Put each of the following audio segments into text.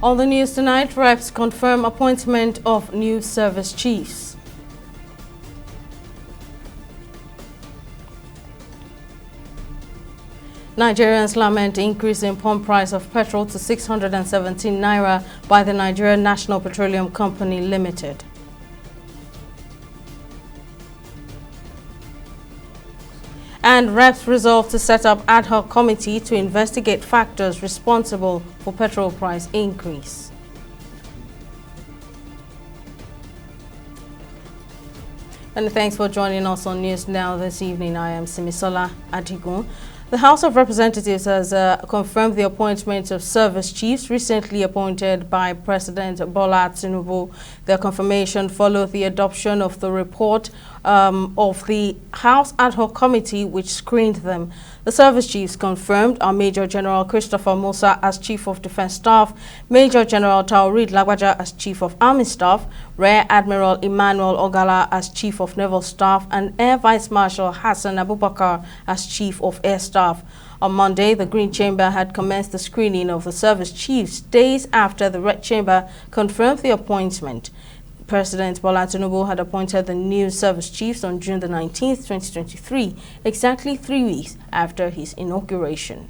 On the news tonight, reps confirm appointment of new service chiefs. Nigerians lament increase in pump price of petrol to 617 naira by the Nigerian National Petroleum Company Limited. And reps resolve to set up ad hoc committee to investigate factors responsible for petrol price increase. And thanks for joining us on News Now this evening. I am Simisola Adigun. The House of Representatives has confirmed the appointment of service chiefs recently appointed by President Bola Tinubu. Their confirmation followed the adoption of the report of the House Ad Hoc Committee which screened them. The service chiefs confirmed are Major General Christopher Musa as Chief of Defense Staff, Major General Taoreed Lagbaja as Chief of Army Staff, Rear Admiral Emmanuel Ogala as Chief of Naval Staff, and Air Vice Marshal Hassan Abubakar as Chief of Air Staff. On Monday, the Green Chamber had commenced the screening of the service chiefs days after the Red Chamber confirmed the appointment. President Bola Tinubu had appointed the new service chiefs on June the 19th, 2023, exactly 3 weeks after his inauguration.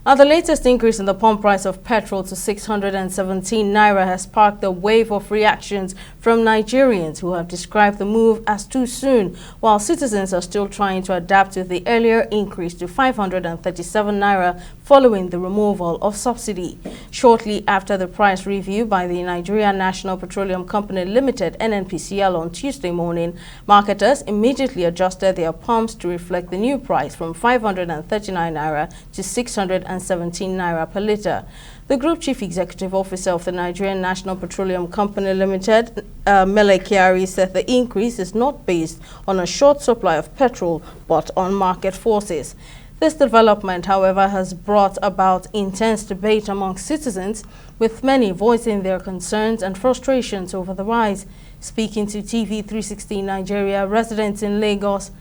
Now, the latest increase in the pump price of petrol to 617 naira has sparked a wave of reactions from Nigerians who have described the move as too soon, while citizens are still trying to adapt to the earlier increase to 537 naira following the removal of subsidy. Shortly after the price review by the Nigerian National Petroleum Company Limited (NNPCL) on Tuesday morning, marketers immediately adjusted their pumps to reflect the new price from 539 naira to 617 naira per litre. The Group Chief Executive Officer of the Nigerian National Petroleum Company Limited, Mele Kyari, said the increase is not based on a short supply of petrol, but on market forces. This development, however, has brought about intense debate among citizens, with many voicing their concerns and frustrations over the rise. Speaking to TV 360 Nigeria, residents in Lagos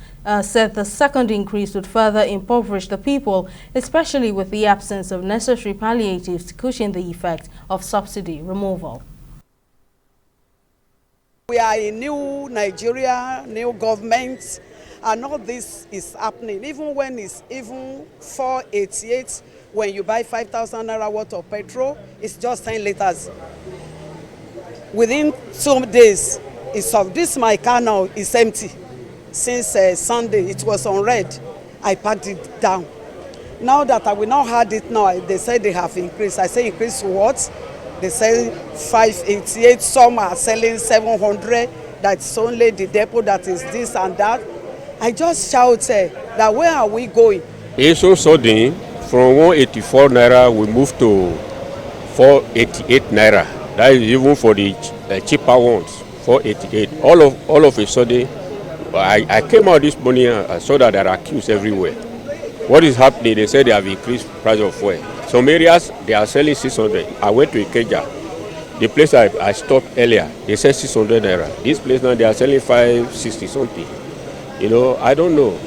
said the second increase would further impoverish the people, especially with the absence of necessary palliatives to cushion the effect of subsidy removal. We are in new Nigeria, new government, and all this is happening. Even when it's even 488, when you buy 5,000 naira worth of petrol, it's just 10 liters. Within 2 days, it's of this my car now is empty. Since Sunday, it was on red. I packed it down. Now that I will not had it now, they say they have increased. I say increase what? They say 588. Some are selling 700. That's only the depot that is this and that. I just shouted that where are we going? It's so sudden. From 184 naira, we moved to 488 naira. That is even for the cheaper ones, 488. All of a sudden, I came out this morning and saw that there are queues everywhere. What is happening? They said they have increased price of fuel. Some areas, they are selling 600. I went to Ikeja. The place I stopped earlier, they said 600 naira. This place now, they are selling 560 something. You know, I don't know.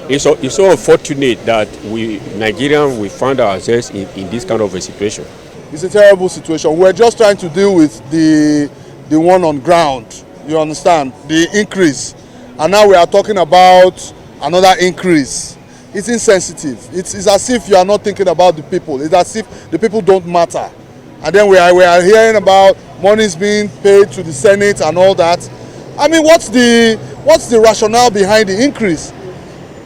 It's so unfortunate that we Nigerians, we find ourselves in this kind of a situation. It's a terrible situation. We're just trying to deal with the one on ground. You understand? The increase. And now we are talking about another increase. It's insensitive. It's as if you are not thinking about the people. It's as if the people don't matter. And then we are hearing about monies being paid to the Senate and all that. I mean, what's the rationale behind the increase?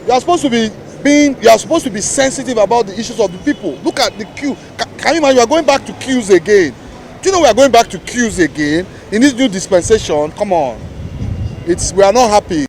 You are supposed to be sensitive about the issues of the people. Look at the queue. Can you imagine? We are going back to queues again. Do you know we are going back to queues again in this new dispensation? Come on. We are not happy.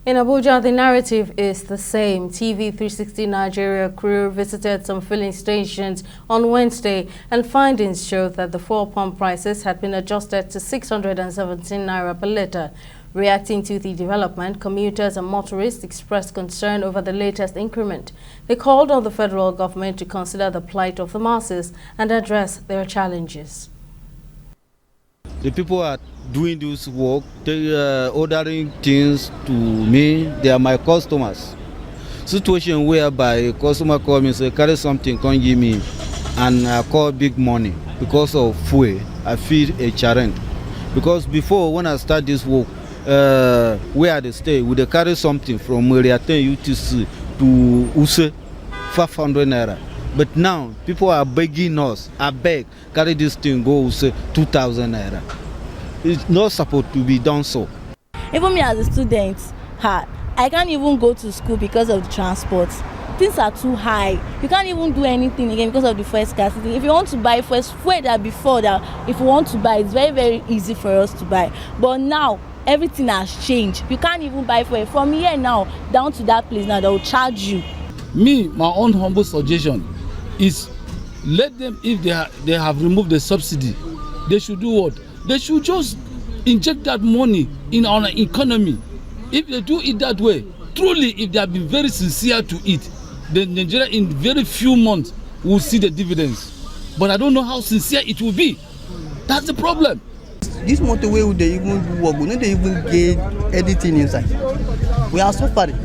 In Abuja, the narrative is the same. TV 360 Nigeria crew visited some filling stations on Wednesday, and findings showed that the fuel pump prices had been adjusted to 617 naira per litre. Reacting to the development, commuters and motorists expressed concern over the latest increment. They called on the federal government to consider the plight of the masses and address their challenges. The people are doing this work, they are ordering things to me, they are my customers. situation whereby a customer call me say carry something, come give me, and I call big money because of fuel. I feel a challenge. Because before, when I start this work, where they stay, we dey carry something from Meriaten UTC to Use, 500 naira. But now people are begging us, I beg, carry this thing, go Use, 2,000 naira. It's not supposed to be done so. Even me as a student, I can't even go to school because of the transport. Things are too high. You can't even do anything again because of the fuel scarcity. If you want to buy fuel that before that, if you want to buy, it's very, very easy for us to buy. But now, everything has changed. You can't even buy fuel. From here now, down to that place now, they will charge you. Me, my own humble suggestion is let them, if they have removed the subsidy, they should do what? They should just inject that money in our economy. If they do it that way, truly, if they have been very sincere to it, then Nigeria in very few months will see the dividends. But I don't know how sincere it will be. That's the problem. This motorway, they even do work, we don't even get anything inside. We are suffering.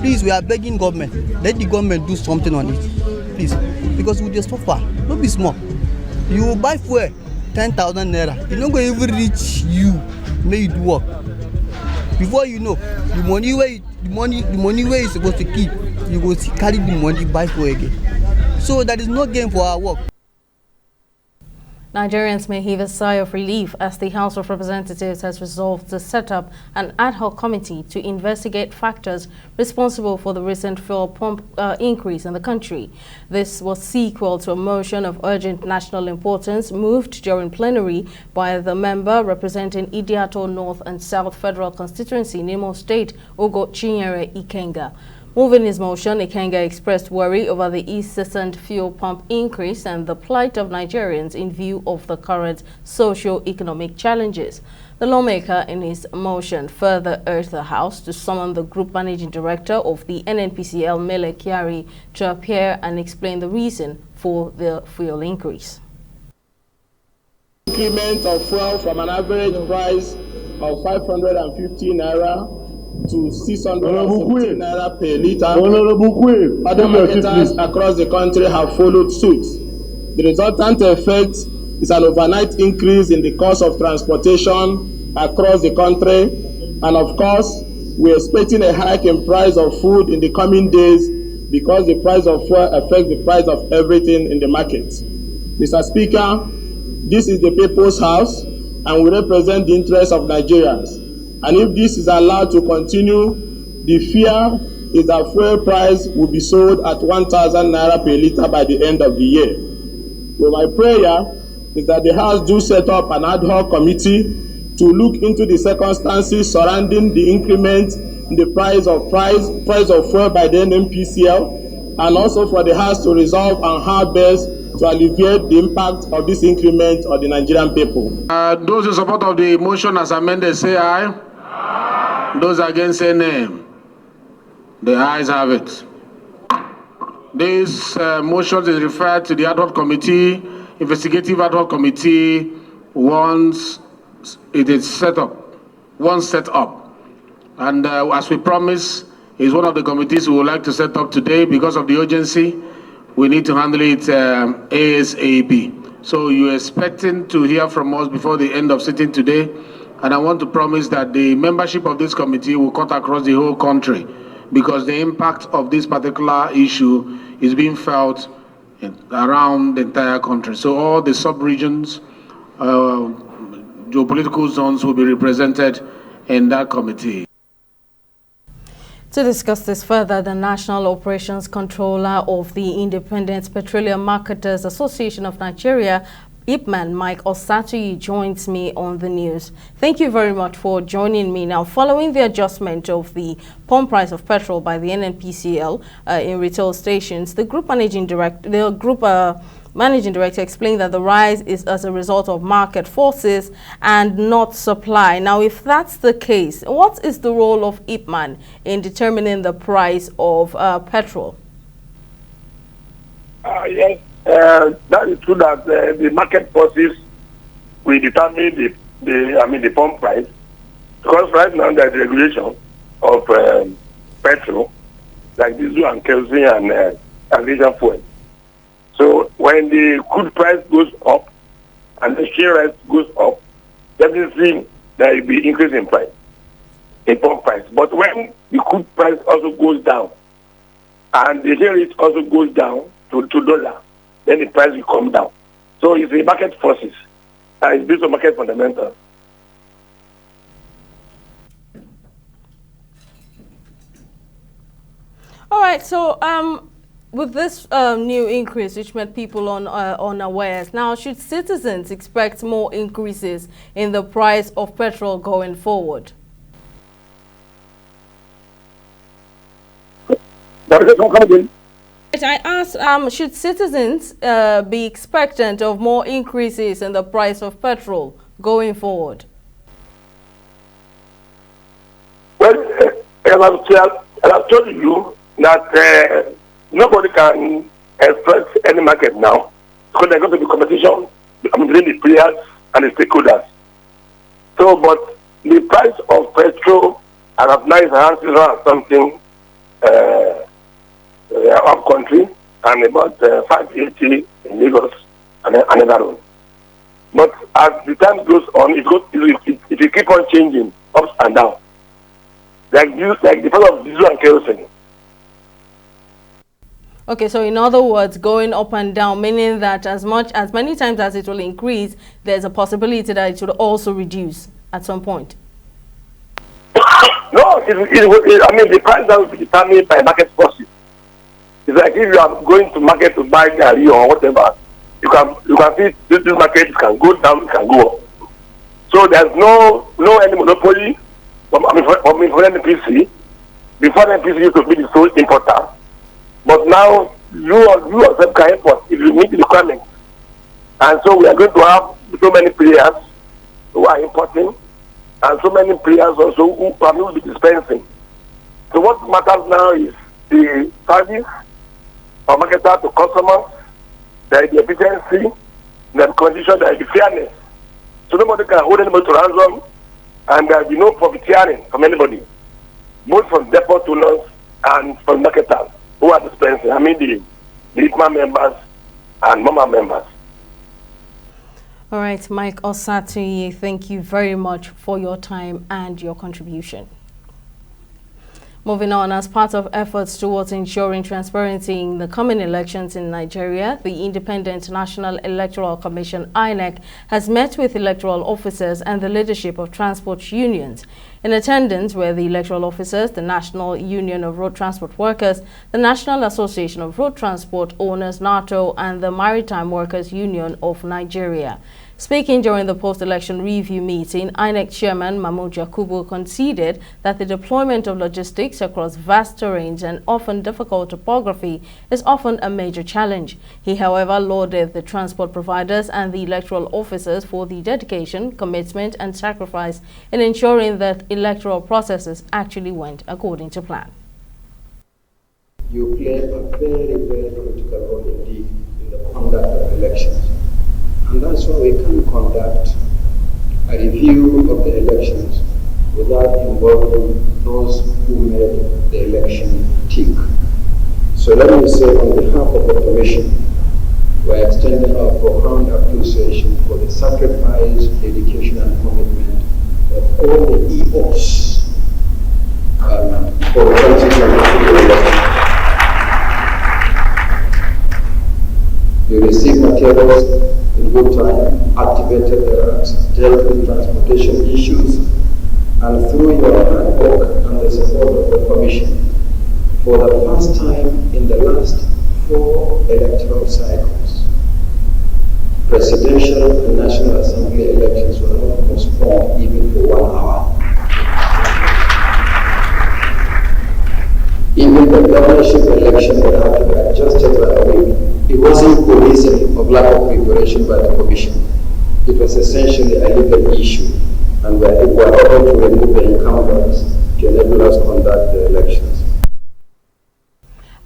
Please, we are begging government. Let the government do something on it. Please. Because we just suffer. Don't be small. You will buy fuel, 10,000 naira. It's not going to even reach you, make it work. Before you know, the money where you supposed to keep, you go carry the money buy for again. So that is no gain for our work. Nigerians may heave a sigh of relief as the House of Representatives has resolved to set up an ad hoc committee to investigate factors responsible for the recent fuel pump increase in the country. This was sequel to a motion of urgent national importance moved during plenary by the member representing Idiato North and South Federal Constituency in Imo State, Ogo Chinyere Ikenga. Moving his motion, Ikenga expressed worry over the incessant fuel pump increase and the plight of Nigerians in view of the current socio-economic challenges. The lawmaker in his motion further urged the House to summon the Group Managing Director of the NNPCL, Mele Kyari, to appear and explain the reason for the fuel increase. Increment of fuel from an average price of 550 naira to 617 naira per litre. Other marketers across the country have followed suit. The resultant effect is an overnight increase in the cost of transportation across the country, and of course, we're expecting a hike in price of food in the coming days because the price of fuel affects the price of everything in the market. Mr. Speaker, this is the People's House, and we represent the interests of Nigerians. And if this is allowed to continue, the fear is that fuel price will be sold at 1,000 naira per litre by the end of the year. So my prayer is that the House do set up an ad hoc committee to look into the circumstances surrounding the increment in the price of fuel by the NNPCL, and also for the House to resolve on how best to alleviate the impact of this increment on the Nigerian people. Those in support of the motion as amended say aye. Those against say nay. The ayes have it. This motion is referred to the ad hoc committee, investigative ad hoc committee, once it is set up. And as we promised, is one of the committees we would like to set up today because of the urgency. We need to handle it ASAP. So you're expecting to hear from us before the end of sitting today. And I want to promise that the membership of this committee will cut across the whole country because the impact of this particular issue is being felt around the entire country. So all the sub-regions, geopolitical zones will be represented in that committee. To discuss this further, the National Operations Controller of the Independent Petroleum Marketers Association of Nigeria, IPMAN, Mike Osatuyi, joins me on the news. Thank you very much for joining me. Now, following the adjustment of the pump price of petrol by the NNPCL in retail stations, the Group Managing Director explained that the rise is as a result of market forces and not supply. Now, if that's the case, what is the role of IPMAN in determining the price of petrol? Yes, that is true that the market forces will determine the pump price, because right now there's regulation of petrol, like diesel and kerosene and aviation fuel. So when the crude price goes up and the share price goes up, definitely there will be increase in price, in pump price. But when the crude price also goes down and the share rate also goes down to $2, then the price will come down. So it's a market forces and it's based on market fundamentals. All right, so with this new increase, which made people unawares, now should citizens expect more increases in the price of petrol going forward? I asked, should citizens be expectant of more increases in the price of petrol going forward? Well, I've told you that nobody can expect any market now because there's going to be competition between the players and the stakeholders. So, but the price of petrol and now is around something up country and about 580 in Lagos and another one. But as the time goes on, it will keep on changing ups and down. Like the price of diesel and kerosene. Okay, so in other words, going up and down, meaning that as many times as it will increase, there's a possibility that it should also reduce at some point. No, I mean the price that will be determined by market forces. It's like if you are going to market to buy gari or whatever, you can see this market can go down, it can go up. So there's no any monopoly for NPC. Before NPC used to be the sole importer. But now you yourself can import if you meet the requirements. And so we are going to have so many players who are importing and so many players also who will be dispensing. So what matters now is the service from marketer to customers, there is the efficiency, there is condition, there is the fairness. So nobody can hold anybody to ransom and there will be no profiteering from anybody, both from depot owners and from marketers who are dispensing. I mean the ITMA members and MOMA members. All right, Mike Osatuyi, thank you very much for your time and your contribution. Moving on, as part of efforts towards ensuring transparency in the coming elections in Nigeria, the Independent National Electoral Commission, INEC, has met with electoral officers and the leadership of transport unions. In attendance were the electoral officers, the National Union of Road Transport Workers, the National Association of Road Transport Owners, NATO, and the Maritime Workers Union of Nigeria. Speaking during the post-election review meeting, INEC Chairman Mahmoud Yakubu conceded that the deployment of logistics across vast terrains and often difficult topography is often a major challenge. He, however, lauded the transport providers and the electoral officers for the dedication, commitment, and sacrifice in ensuring that electoral processes actually went according to plan. You play a very, very critical role indeed in the conduct of elections. And that's why we can't conduct a review of the elections without involving those who made the election tick. So let me say on behalf of the Commission, we're extending our profound appreciation for the sacrifice, dedication, and commitment of all the EOS for the 2023 election. You received materials in good time, activated the ranks, dealt with transportation issues, and through your hard work and the support of the Commission, for the first time in the last 4 electoral cycles, presidential and National Assembly elections were not postponed even for 1 hour. Even the governorship election that had to be adjusted by a week, it wasn't a reason of lack of preparation by the Commission. It was essentially a legal issue, and we were able to remove the incumbents to enable us to conduct the elections.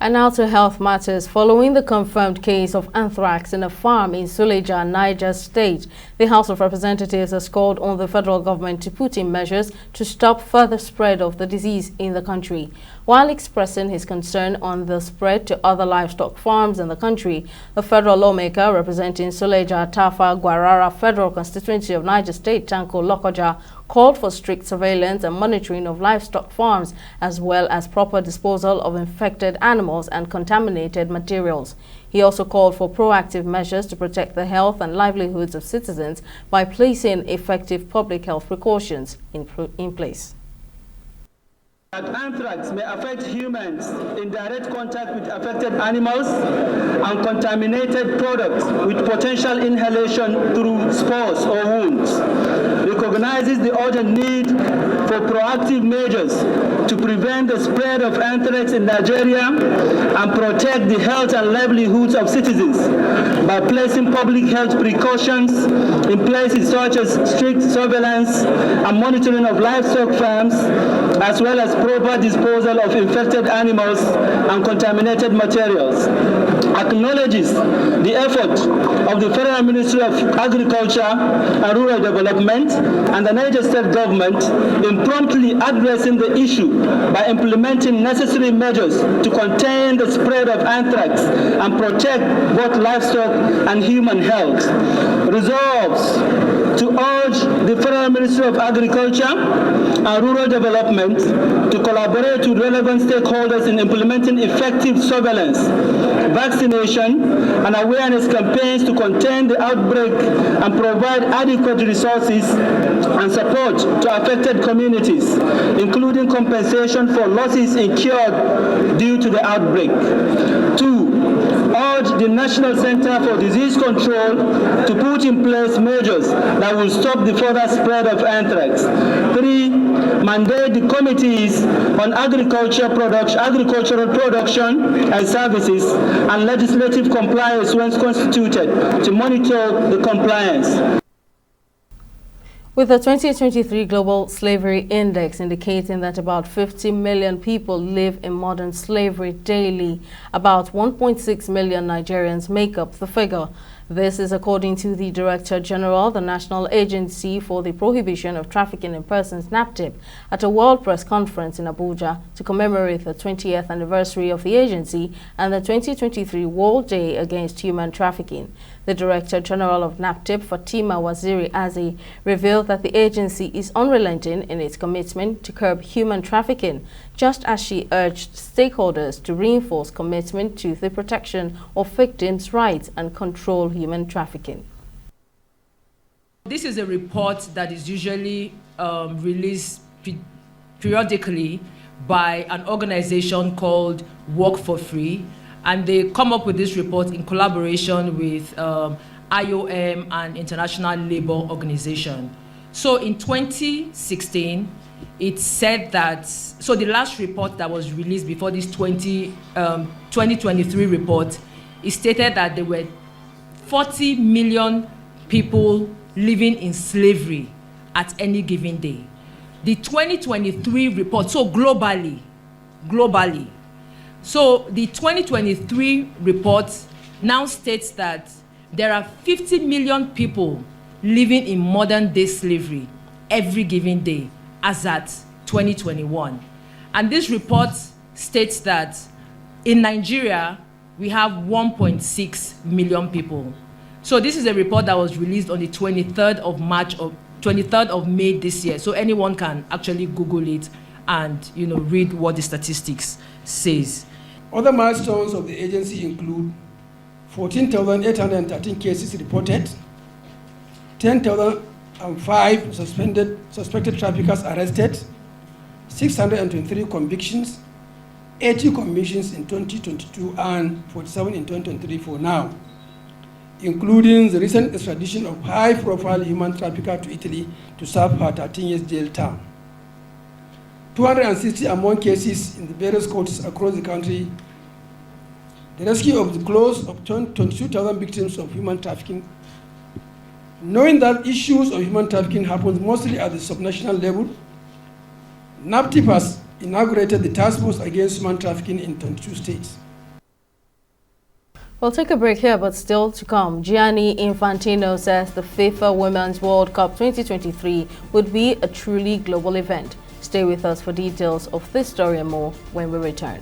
And now to health matters. Following the confirmed case of anthrax in a farm in Suleja, Niger State, the House of Representatives has called on the federal government to put in measures to stop further spread of the disease in the country. While expressing his concern on the spread to other livestock farms in the country, a federal lawmaker representing Suleja Tafa Guarara Federal Constituency of Niger State, Tanko Lokoja, called for strict surveillance and monitoring of livestock farms, as well as proper disposal of infected animals and contaminated materials. He also called for proactive measures to protect the health and livelihoods of citizens by placing effective public health precautions in place. Anthrax may affect humans in direct contact with affected animals and contaminated products with potential inhalation through spores or wounds. Recognizes the urgent need for proactive measures to prevent the spread of anthrax in Nigeria and protect the health and livelihoods of citizens by placing public health precautions in places such as strict surveillance and monitoring of livestock farms, as well as proper disposal of infected animals and contaminated materials. Acknowledges the effort of the Federal Ministry of Agriculture and Rural Development and the Niger State government in promptly addressing the issue by implementing necessary measures to contain the spread of anthrax and protect both livestock and human health. Resolves to urge the Federal Ministry of Agriculture and Rural Development to collaborate with relevant stakeholders in implementing effective surveillance, vaccination, and awareness campaigns to contain the outbreak and provide adequate resources and support to affected communities, including compensation for losses incurred due to the outbreak. 2. Urge the National Center for Disease Control to put in place measures that will stop the further spread of anthrax. 3. Mandate the committees on agricultural production and services and legislative compliance once constituted to monitor the compliance. With the 2023 Global Slavery Index indicating that about 50 million people live in modern slavery daily, about 1.6 million Nigerians make up the figure. This is according to the Director General, the National Agency for the Prohibition of Trafficking in Persons, NAPTIP, at a World Press Conference in Abuja to commemorate the 20th anniversary of the agency and the 2023 World Day Against Human Trafficking. The Director General of NAPTIP, Fatima Waziri Azi, revealed that the agency is unrelenting in its commitment to curb human trafficking, just as she urged stakeholders to reinforce commitment to the protection of victims' rights and control human trafficking. This is a report that is usually released periodically by an organization called Work for Free, and they come up with this report in collaboration with IOM and International Labour Organization. So in 2016, it said that, so the last report that was released before this 2023 report, it stated that there were 40 million people living in slavery at any given day. The 2023 report, so globally, so the 2023 report now states that there are 50 million people living in modern day slavery every given day as at 2021. And this report states that in Nigeria, we have 1.6 million people. So this is a report that was released on the 23rd of May this year. So anyone can actually Google it and read what the statistics says. Other milestones of the agency include 14,813 cases reported, 10,005 suspected traffickers arrested, 623 convictions, 80 commissions in 2022 and 47 in 2023 for now, including the recent extradition of high-profile human trafficker to Italy to serve her 13 years jail term. 260 among cases in the various courts across the country, the rescue of the close of 22,000 victims of human trafficking. Knowing that issues of human trafficking happens mostly at the subnational level, NAPTIP has inaugurated the task force against human trafficking in 22 states. We'll take a break here, but still to come. Gianni Infantino says the FIFA Women's World Cup 2023 would be a truly global event. Stay with us for details of this story and more when we return.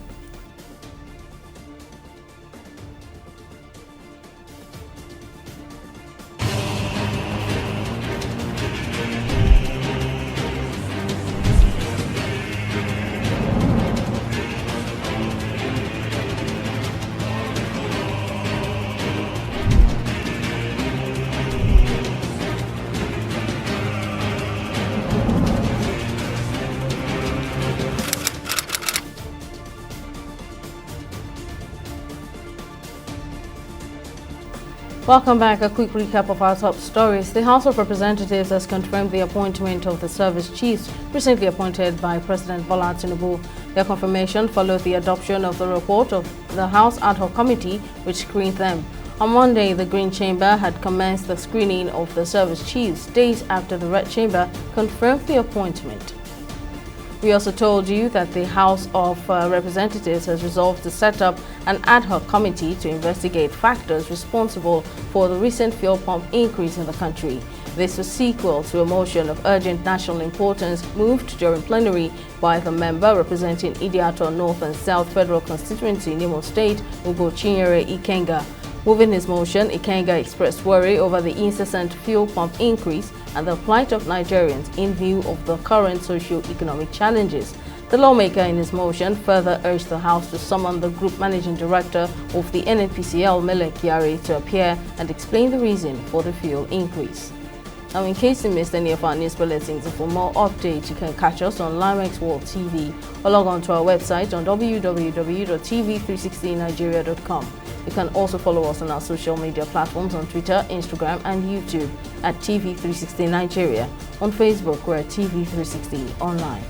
Welcome back. A quick recap of our top stories. The House of Representatives has confirmed the appointment of the service chiefs recently appointed by President Bola Tinubu. Their confirmation followed the adoption of the report of the House Ad Hoc Committee, which screened them. On Monday, the Green Chamber had commenced the screening of the service chiefs, days after the Red Chamber confirmed the appointment. We also told you that the House of Representatives has resolved to set up an ad hoc committee to investigate factors responsible for the recent fuel pump increase in the country. This was sequel to a motion of urgent national importance moved during plenary by the member representing Idiato North and South Federal Constituency, Imo State, Ugo Chinyere Ikenga. Moving his motion, Ikenga expressed worry over the incessant fuel pump increase and the plight of Nigerians in view of the current socio-economic challenges. The lawmaker in his motion further urged the House to summon the Group Managing Director of the NNPCL, Mele Kyari, to appear and explain the reason for the fuel increase. Now, in case you missed any of our news bulletins, and for more updates, you can catch us on Limex World TV or log on to our website on www.tv360nigeria.com. You can also follow us on our social media platforms on Twitter, Instagram, and YouTube at TV360 Nigeria. On Facebook, we're at TV360 Online.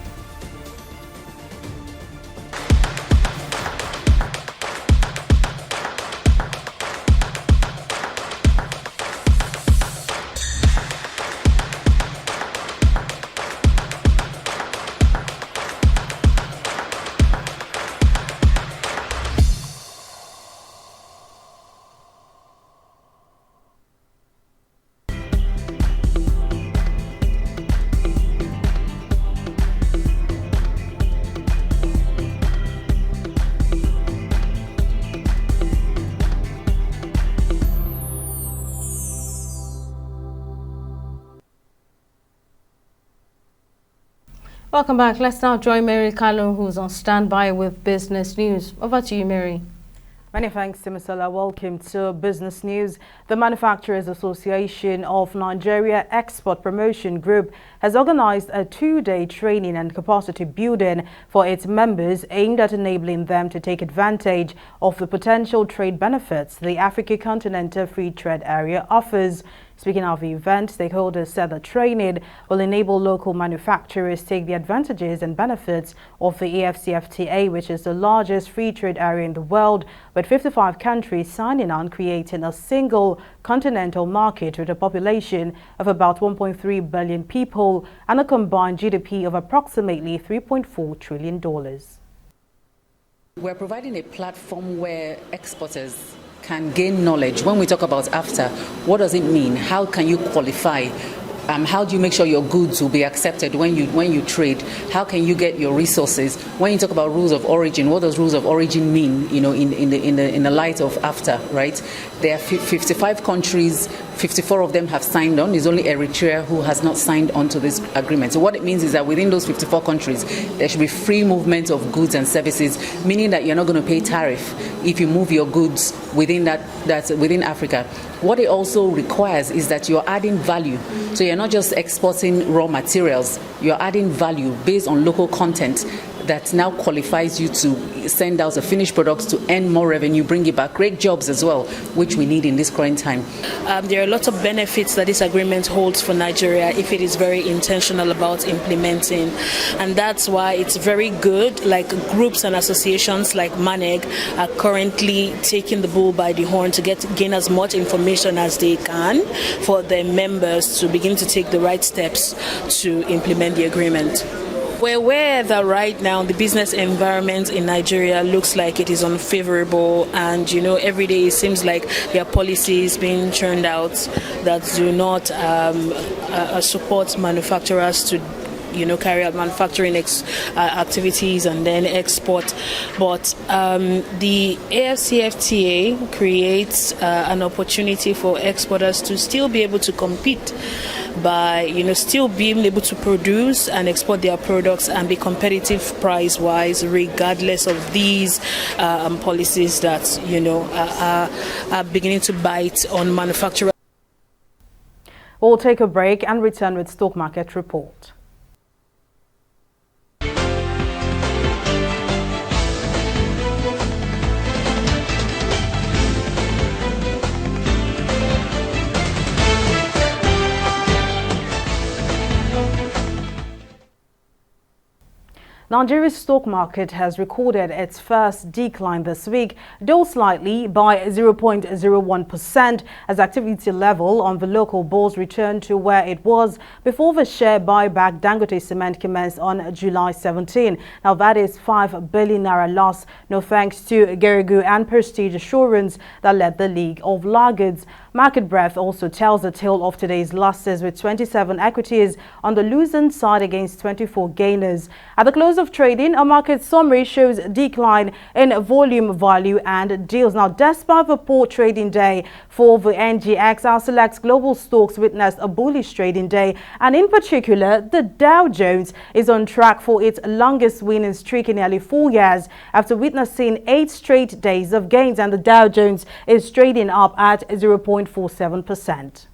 Welcome back. Let's now join Mary Kalum, who's on standby with business news. Over to you, Mary. Many thanks, Timisola. Welcome to Business News. The Manufacturers Association of Nigeria Export Promotion Group has organized a two-day training and capacity building for its members aimed at enabling them to take advantage of the potential trade benefits the Africa Continental Free Trade Area offers. Speaking of the event, stakeholders said the training will enable local manufacturers to take the advantages and benefits of the AFCFTA, which is the largest free trade area in the world, with 55 countries signing on, creating a single continental market with a population of about 1.3 billion people and a combined GDP of approximately $3.4 trillion. We're providing a platform where exporters can gain knowledge. When we talk about AFTA, what does it mean? How can you qualify? How do you make sure your goods will be accepted when you trade? How can you get your resources? When you talk about rules of origin, what does rules of origin mean? You know, in the light of AFTA, right? There are 55 countries. 54 of them have signed on. It's only Eritrea who has not signed on to this agreement. So what it means is that within those 54 countries, there should be free movement of goods and services, meaning that you're not going to pay tariff if you move your goods within that's within Africa. What it also requires is that you're adding value. So you're not just exporting raw materials, you're adding value based on local content that now qualifies you to send out the finished products to earn more revenue, bring it back, create jobs as well, which we need in this current time. There are lots of benefits that this agreement holds for Nigeria if it is very intentional about implementing. And that's why it's very good, like groups and associations like MANEG are currently taking the bull by the horn to gain as much information as they can for their members to begin to take the right steps to implement the agreement. We're aware that right now the business environment in Nigeria looks like it is unfavorable, and every day it seems like there are policies being churned out that do not support manufacturers to carry out manufacturing activities and then export. But the AFCFTA creates an opportunity for exporters to still be able to compete by still being able to produce and export their products and be competitive price-wise, regardless of these policies that are beginning to bite on manufacturers. We'll take a break and return with stock market report. Nigeria's stock market has recorded its first decline this week, though slightly by 0.01%, as activity level on the local bourse returned to where it was before the share buyback Dangote Cement commenced on July 17. Now that is 5 billion naira loss, no thanks to Geregu and Prestige Assurance that led the League of Laggards. Market Breadth also tells the tale of today's losses, with 27 equities on the losing side against 24 gainers. At the close of trading, a market summary shows a decline in volume, value and deals. Now, despite the poor trading day for the NGX, our select global stocks witnessed a bullish trading day, and in particular, the Dow Jones is on track for its longest winning streak in nearly 4 years after witnessing 8 straight days of gains, and the Dow Jones is trading up at 0.47%.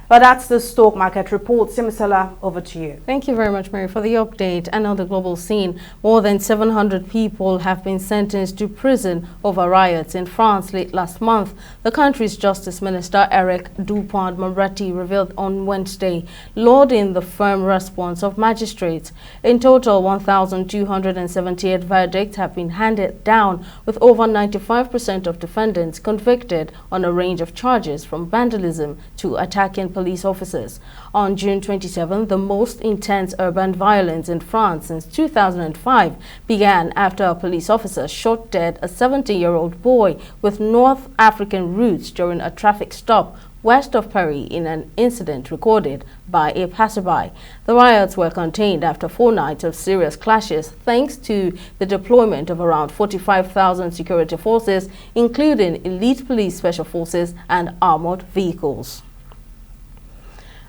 But that's the stock market report. Simisala, over to you. Thank you very much, Mary, for the update. And on the global scene, more than 700 people have been sentenced to prison over riots in France late last month. The country's Justice Minister, Eric Dupond-Moretti, revealed on Wednesday, lauding the firm response of magistrates. In total, 1,278 verdicts have been handed down, with over 95% of defendants convicted on a range of charges, from vandalism to attacking police officers. On June 27, the most intense urban violence in France since 2005 began after a police officer shot dead a 70-year-old boy with North African roots during a traffic stop west of Paris in an incident recorded by a passerby. The riots were contained after 4 nights of serious clashes thanks to the deployment of around 45,000 security forces, including elite police, special forces and armored vehicles.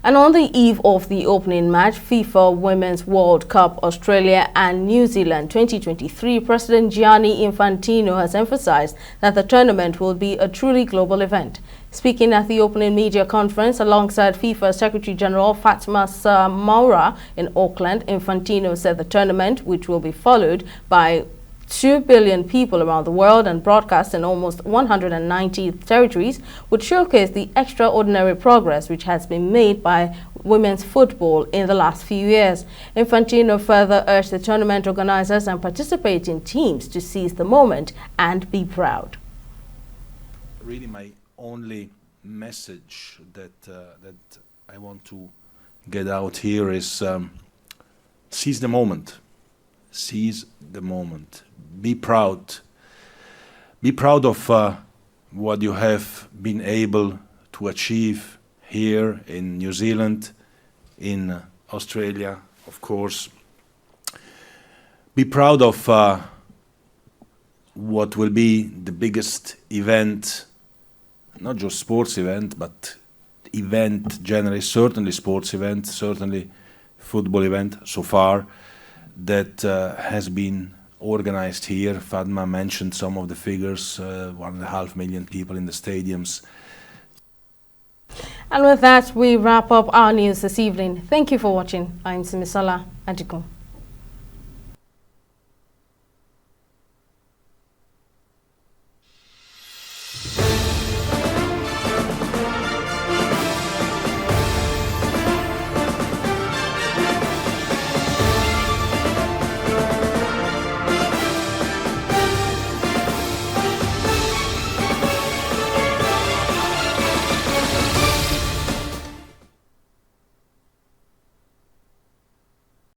And on the eve of the opening match, FIFA Women's World Cup Australia and New Zealand 2023, President Gianni Infantino has emphasized that the tournament will be a truly global event. Speaking at the opening media conference alongside FIFA Secretary General Fatma Samaura in Auckland, Infantino said the tournament, which will be followed by 2 billion people around the world and broadcast in almost 190 territories, would showcase the extraordinary progress which has been made by women's football in the last few years. Infantino further urged the tournament organizers and participating teams to seize the moment and be proud. Really, my only message that I want to get out here is seize the moment. Seize the moment. Be proud. Be proud of what you have been able to achieve here in New Zealand, in Australia, of course. Be proud of what will be the biggest event, not just sports event, but event generally, certainly sports event, certainly football event so far, that has been organized here. Fatma mentioned some of the figures, 1.5 million people in the stadiums. And with that, we wrap up our news this evening. Thank you for watching. I'm Simisala Adikum.